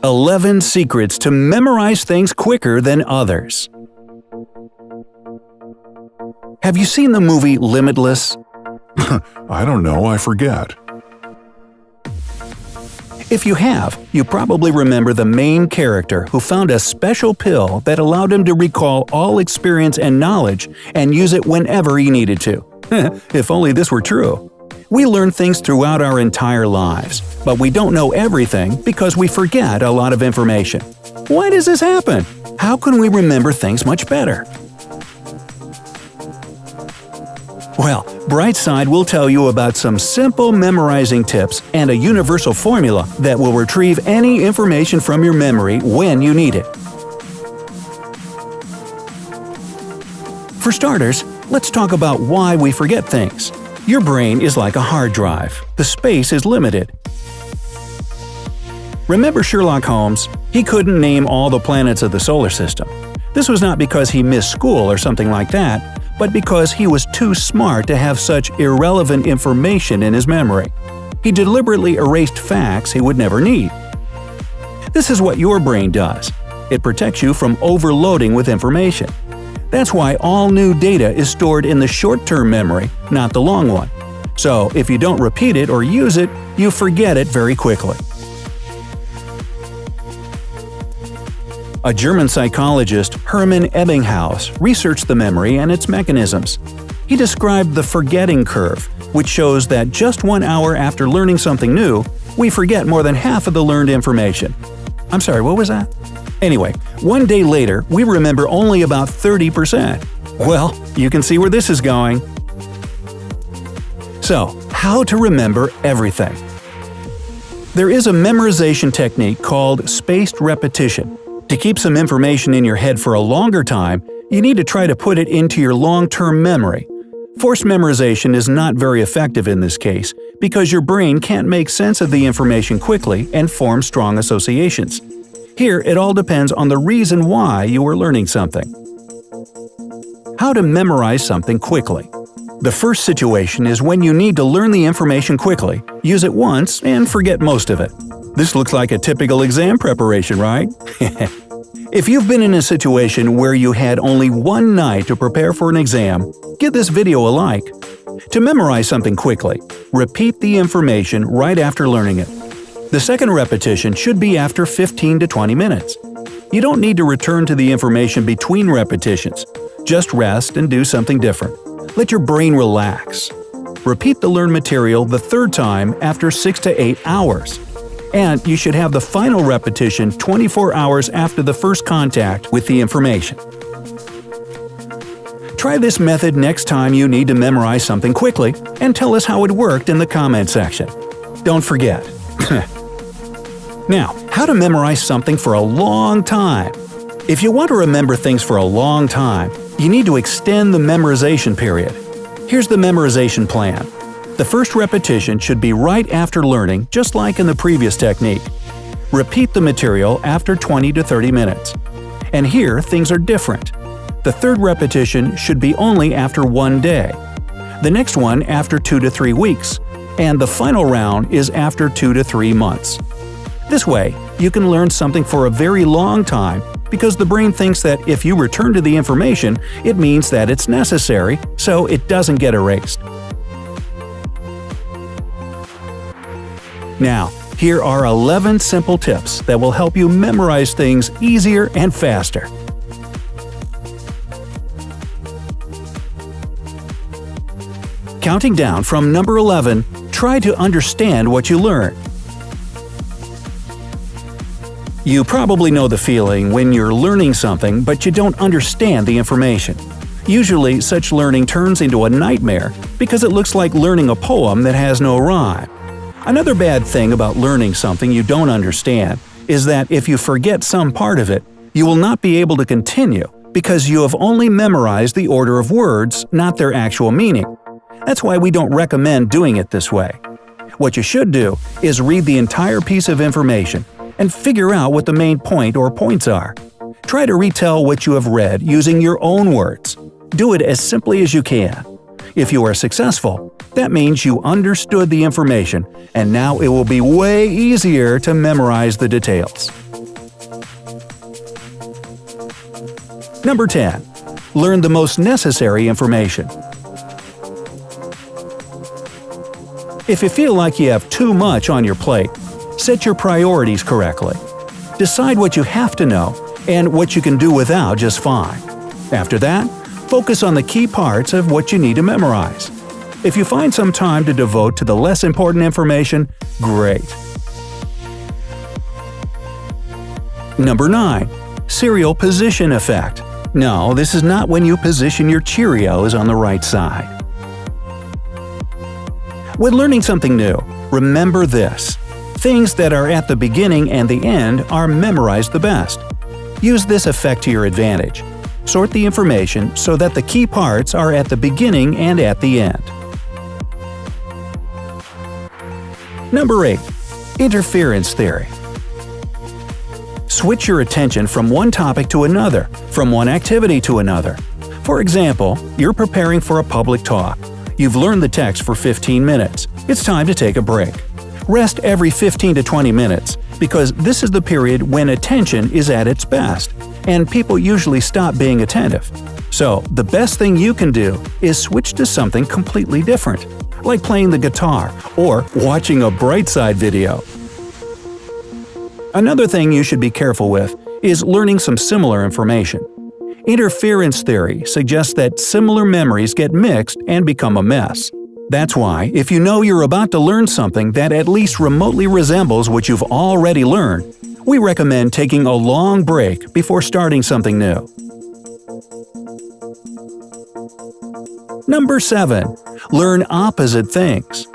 11 secrets to memorize things quicker than others. Have you seen the movie Limitless? I don't know, I forget. If you have, you probably remember the main character who found a special pill that allowed him to recall all experience and knowledge and use it whenever he needed to. If only this were true. We learn things throughout our entire lives, but we don't know everything because we forget a lot of information. Why does this happen? How can we remember things much better? Well, Brightside will tell you about some simple memorizing tips and a universal formula that will retrieve any information from your memory when you need it. For starters, let's talk about why we forget things. Your brain is like a hard drive. The space is limited. Remember Sherlock Holmes? He couldn't name all the planets of the solar system. This was not because he missed school or something like that, but because he was too smart to have such irrelevant information in his memory. He deliberately erased facts he would never need. This is what your brain does. It protects you from overloading with information. That's why all new data is stored in the short-term memory, not the long one. So if you don't repeat it or use it, you forget it very quickly. A German psychologist, Hermann Ebbinghaus, researched the memory and its mechanisms. He described the forgetting curve, which shows that just 1 hour after learning something new, we forget more than half of the learned information. I'm sorry, what was that? Anyway, 1 day later, we remember only about 30%. Well, you can see where this is going. So, how to remember everything? There is a memorization technique called spaced repetition. To keep some information in your head for a longer time, you need to try to put it into your long-term memory. Forced memorization is not very effective in this case, because your brain can't make sense of the information quickly and form strong associations. Here, it all depends on the reason why you are learning something. How to memorize something quickly. The first situation is when you need to learn the information quickly, use it once, and forget most of it. This looks like a typical exam preparation, right? If you've been in a situation where you had only one night to prepare for an exam, give this video a like. To memorize something quickly, repeat the information right after learning it. The second repetition should be after 15 to 20 minutes. You don't need to return to the information between repetitions. Just rest and do something different. Let your brain relax. Repeat the learned material the third time after 6 to 8 hours. And you should have the final repetition 24 hours after the first contact with the information. Try this method next time you need to memorize something quickly, and tell us how it worked in the comment section. Don't forget. Now, how to memorize something for a long time. If you want to remember things for a long time, you need to extend the memorization period. Here's the memorization plan. The first repetition should be right after learning, just like in the previous technique. Repeat the material after 20 to 30 minutes. And here, things are different. The third repetition should be only after 1 day. The next one after 2 to 3 weeks. And the final round is after 2 to 3 months. This way, you can learn something for a very long time because the brain thinks that if you return to the information, it means that it's necessary, so it doesn't get erased. Now, here are 11 simple tips that will help you memorize things easier and faster. Counting down from number 11, try to understand what you learn. You probably know the feeling when you're learning something but you don't understand the information. Usually, such learning turns into a nightmare because it looks like learning a poem that has no rhyme. Another bad thing about learning something you don't understand is that if you forget some part of it, you will not be able to continue because you have only memorized the order of words, not their actual meaning. That's why we don't recommend doing it this way. What you should do is read the entire piece of information and figure out what the main point or points are. Try to retell what you have read using your own words. Do it as simply as you can. If you are successful, that means you understood the information, and now it will be way easier to memorize the details. Number 10. Learn the most necessary information. If you feel like you have too much on your plate, set your priorities correctly. Decide what you have to know and what you can do without just fine. After that, focus on the key parts of what you need to memorize. If you find some time to devote to the less important information, great. Number 9. Serial position effect. No, this is not when you position your Cheerios on the right side. When learning something new, remember this. Things that are at the beginning and the end are memorized the best. Use this effect to your advantage. Sort the information so that the key parts are at the beginning and at the end. Number 8. Interference theory. Switch your attention from one topic to another, from one activity to another. For example, you're preparing for a public talk. You've learned the text for 15 minutes. It's time to take a break. Rest every 15 to 20 minutes, because this is the period when attention is at its best, and people usually stop being attentive. So, the best thing you can do is switch to something completely different, like playing the guitar or watching a Brightside video. Another thing you should be careful with is learning some similar information. Interference theory suggests that similar memories get mixed and become a mess. That's why, if you know you're about to learn something that at least remotely resembles what you've already learned, we recommend taking a long break before starting something new. Number 7. Learn opposite things.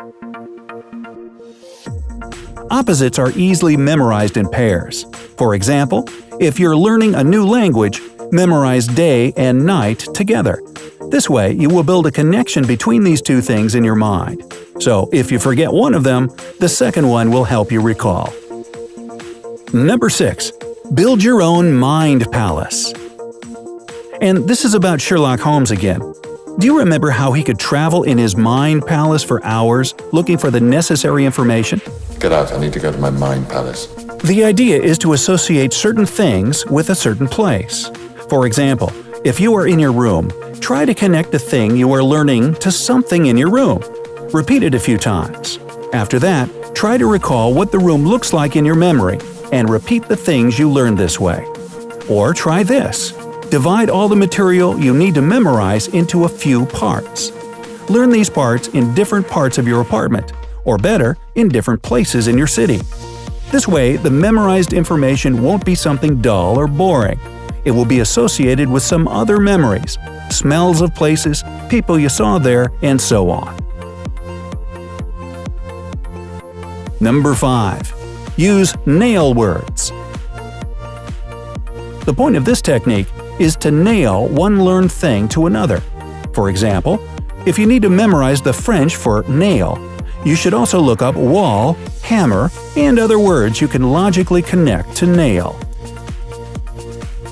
Opposites are easily memorized in pairs. For example, if you're learning a new language, memorize day and night together. This way, you will build a connection between these two things in your mind. So, if you forget one of them, the second one will help you recall. Number 6. Build your own mind palace. And this is about Sherlock Holmes again. Do you remember how he could travel in his mind palace for hours looking for the necessary information? Get out, I need to go to my mind palace. The idea is to associate certain things with a certain place. For example, if you are in your room, try to connect the thing you are learning to something in your room. Repeat it a few times. After that, try to recall what the room looks like in your memory and repeat the things you learned this way. Or try this. Divide all the material you need to memorize into a few parts. Learn these parts in different parts of your apartment, or better, in different places in your city. This way, the memorized information won't be something dull or boring. It will be associated with some other memories, smells of places, people you saw there, and so on. Number 5. Use nail words. The point of this technique is to nail one learned thing to another. For example, if you need to memorize the French for nail, you should also look up wall, hammer, and other words you can logically connect to nail.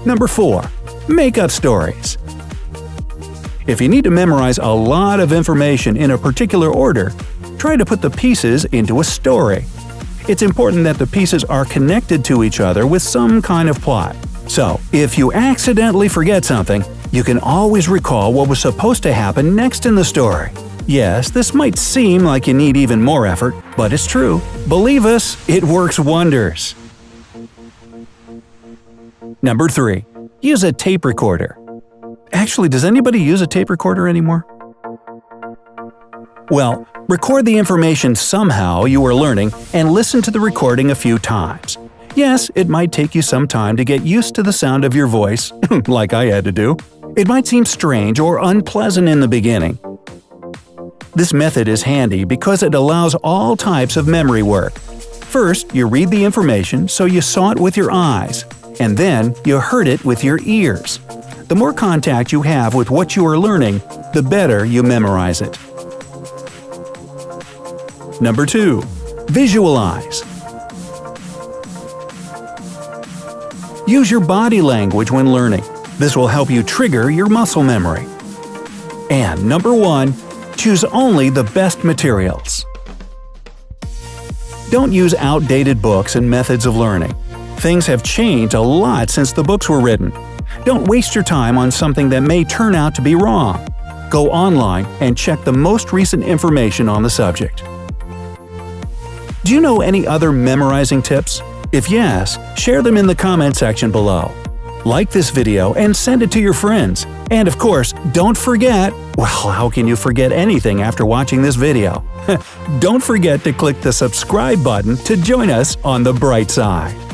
Number 4. Make up stories. If you need to memorize a lot of information in a particular order, try to put the pieces into a story. It's important that the pieces are connected to each other with some kind of plot. So, if you accidentally forget something, you can always recall what was supposed to happen next in the story. Yes, this might seem like you need even more effort, but it's true. Believe us, it works wonders. Number 3. Use a tape recorder. Actually, does anybody use a tape recorder anymore? Well, record the information somehow you are learning and listen to the recording a few times. Yes, it might take you some time to get used to the sound of your voice, like I had to do. It might seem strange or unpleasant in the beginning. This method is handy because it allows all types of memory work. First, you read the information so you saw it with your eyes, and then you heard it with your ears. The more contact you have with what you are learning, the better you memorize it. Number 2. Visualize. Use your body language when learning. This will help you trigger your muscle memory. And number 1. Choose only the best materials. Don't use outdated books and methods of learning. Things have changed a lot since the books were written. Don't waste your time on something that may turn out to be wrong. Go online and check the most recent information on the subject. Do you know any other memorizing tips? If yes, share them in the comment section below. Like this video and send it to your friends. And of course, don't forget… well, how can you forget anything after watching this video? Don't forget to click the subscribe button to join us on the bright side.